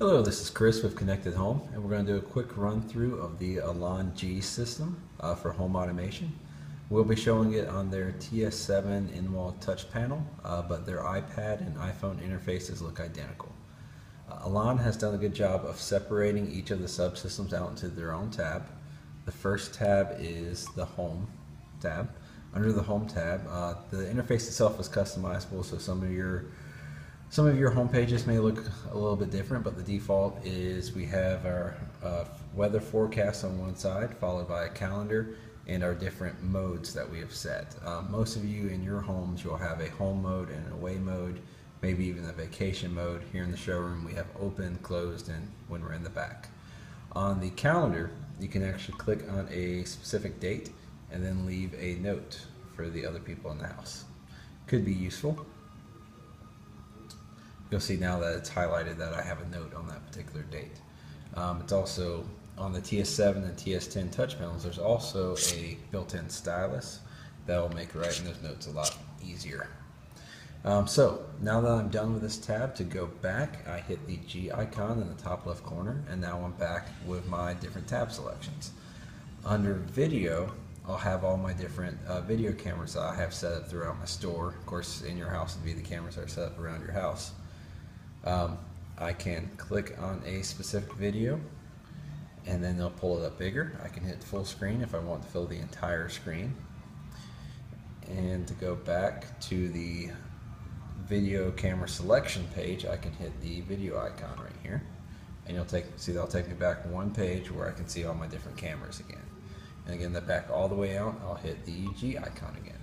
Hello, this is Chris with Connected Home, and we're going to do a quick run through of the Elan G system for home automation. We'll be showing it on their TS7 in-wall touch panel, but their iPad and iPhone interfaces look identical. Elan has done a good job of separating each of the subsystems out into their own tab. The first tab is the Home tab. Under the Home tab, the interface itself is customizable, so some of your home pages may look a little bit different, but the default is we have our weather forecast on one side, followed by a calendar and our different modes that we have set. Most of you in your homes, you'll have a home mode and an away mode, maybe even a vacation mode. Here in the showroom, we have open, closed, and when we're in the back. On the calendar, you can actually click on a specific date and then leave a note for the other people in the house. Could be useful. You'll see now that it's highlighted that I have a note on that particular date. It's also on the TS7 and TS10 touch panels. There's also a built-in stylus that will make writing those notes a lot easier. So now that I'm done with this tab, to go back, I hit the G icon in the top left corner, and now I'm back with my different tab selections. Under video, I'll have all my different video cameras that I have set up throughout my store. Of course, in your house would be the cameras that are set up around your house. I can click on a specific video and then they'll pull it up bigger. I can hit full screen if I want to fill the entire screen. And to go back to the video camera selection page, I can hit the video icon right here. And that'll take me back one page where I can see all my different cameras again. And again, back all the way out, I'll hit the G icon again.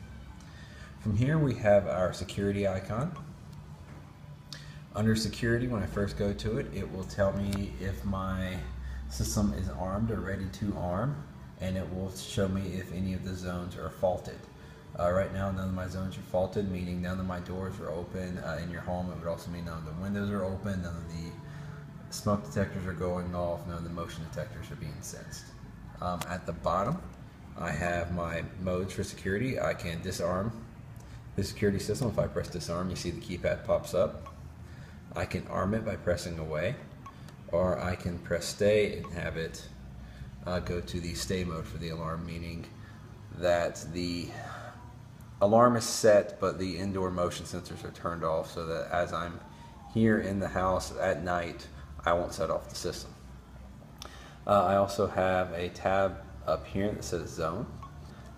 From here we have our security icon. Under security, when I first go to it, it will tell me if my system is armed or ready to arm, and it will show me if any of the zones are faulted. Right now, none of my zones are faulted, meaning none of my doors are open in your home. It would also mean none of the windows are open, none of the smoke detectors are going off, none of the motion detectors are being sensed. At the bottom, I have my modes for security. I can disarm the security system. If I press disarm, you see the keypad pops up. I can arm it by pressing away, or I can press stay and have it go to the stay mode for the alarm, meaning that the alarm is set but the indoor motion sensors are turned off, so that as I'm here in the house at night, I won't set off the system. I also have a tab up here that says zone.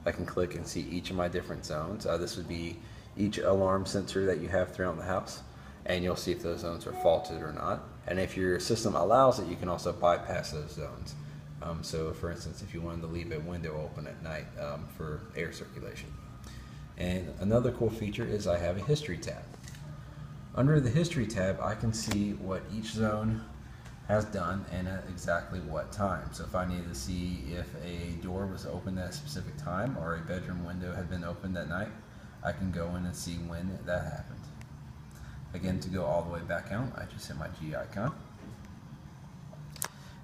I can click and see each of my different zones. This would be each alarm sensor that you have throughout the house, and you'll see if those zones are faulted or not. And if your system allows it, you can also bypass those zones. So for instance, if you wanted to leave a window open at night for air circulation. And another cool feature is I have a history tab. Under the history tab, I can see what each zone has done and at exactly what time. So if I needed to see if a door was opened at a specific time or a bedroom window had been opened that night, I can go in and see when that happened. Again, to go all the way back out, I just hit my G icon.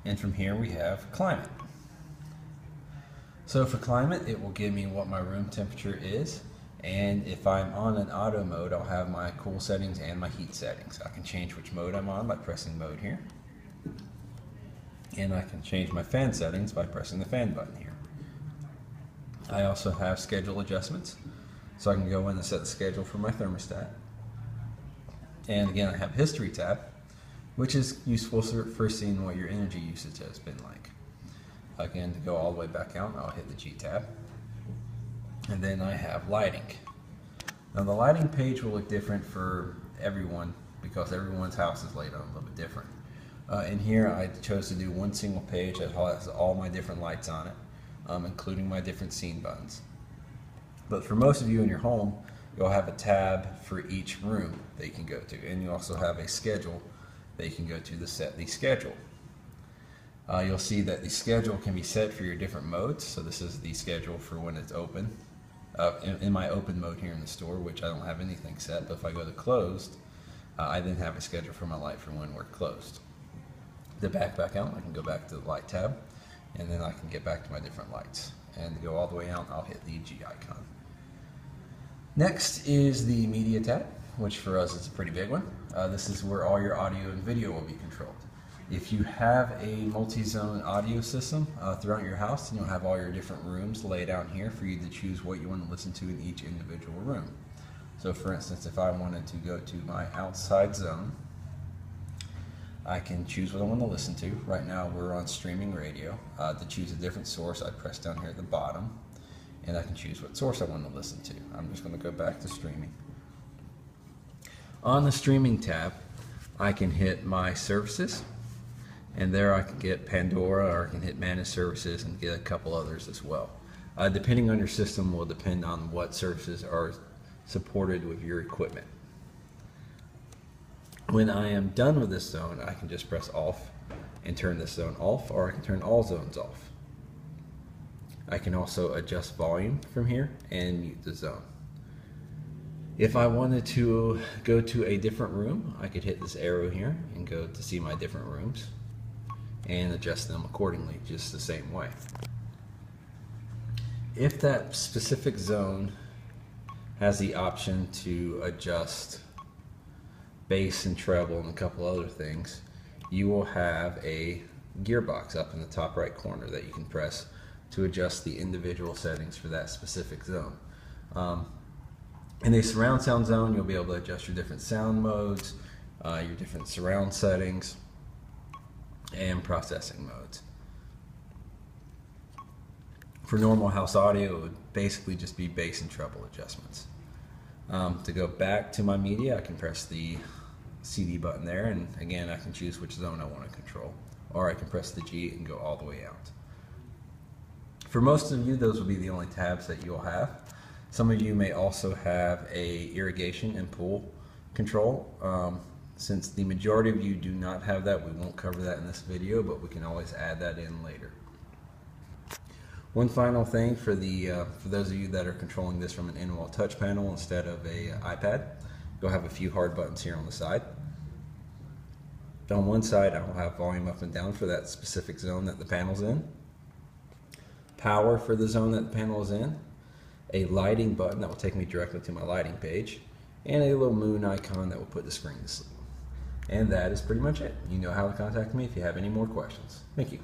And from here we have climate. So for climate, it will give me what my room temperature is. And if I'm on an auto mode, I'll have my cool settings and my heat settings. I can change which mode I'm on by pressing mode here. And I can change my fan settings by pressing the fan button here. I also have schedule adjustments. So I can go in and set the schedule for my thermostat. And again, I have history tab, which is useful for seeing what your energy usage has been like. Again, to go all the way back out, I'll hit the G tab. And then I have lighting. Now the lighting page will look different for everyone because everyone's house is laid out a little bit different. In here, I chose to do one single page that has all my different lights on it, including my different scene buttons. But for most of you in your home, you'll have a tab for each room that you can go to, and you also have a schedule that you can go to set the schedule. You'll see that the schedule can be set for your different modes. So this is the schedule for when it's open. In my open mode here in the store, which I don't have anything set, but if I go to closed, I then have a schedule for my light for when we're closed. To back out, I can go back to the light tab, and then I can get back to my different lights. And to go all the way out, I'll hit the G icon. Next is the media tab, which for us is a pretty big one. This is where all your audio and video will be controlled. If you have a multi-zone audio system throughout your house, then you'll have all your different rooms laid out here for you to choose what you want to listen to in each individual room. So for instance, if I wanted to go to my outside zone, I can choose what I want to listen to. Right now we're on streaming radio. To choose a different source, I press down here at the bottom, and I can choose what source I want to listen to. I'm just going to go back to streaming. On the streaming tab, I can hit my services, and there I can get Pandora, or I can hit managed services and get a couple others as well. Depending on your system will depend on what services are supported with your equipment. When I am done with this zone, I can just press off and turn this zone off, or I can turn all zones off. I can also adjust volume from here and mute the zone. If I wanted to go to a different room, I could hit this arrow here and go to see my different rooms and adjust them accordingly, just the same way. If that specific zone has the option to adjust bass and treble and a couple other things, you will have a gearbox up in the top right corner that you can press to adjust the individual settings for that specific zone. In a surround sound zone, you'll be able to adjust your different sound modes, your different surround settings, and processing modes. For normal house audio, it would basically just be bass and treble adjustments. To go back to my media, I can press the CD button there, and again I can choose which zone I want to control, or I can press the G and go all the way out. For most of you, those will be the only tabs that you'll have. Some of you may also have a irrigation and pool control. Since the majority of you do not have that, we won't cover that in this video, but we can always add that in later. One final thing for those of you that are controlling this from an in-wall touch panel instead of a iPad, you'll have a few hard buttons here on the side. On one side, I will have volume up and down for that specific zone that the panel's in, power for the zone that the panel is in, a lighting button that will take me directly to my lighting page, and a little moon icon that will put the screen to sleep. And that is pretty much it. You know how to contact me if you have any more questions. Thank you.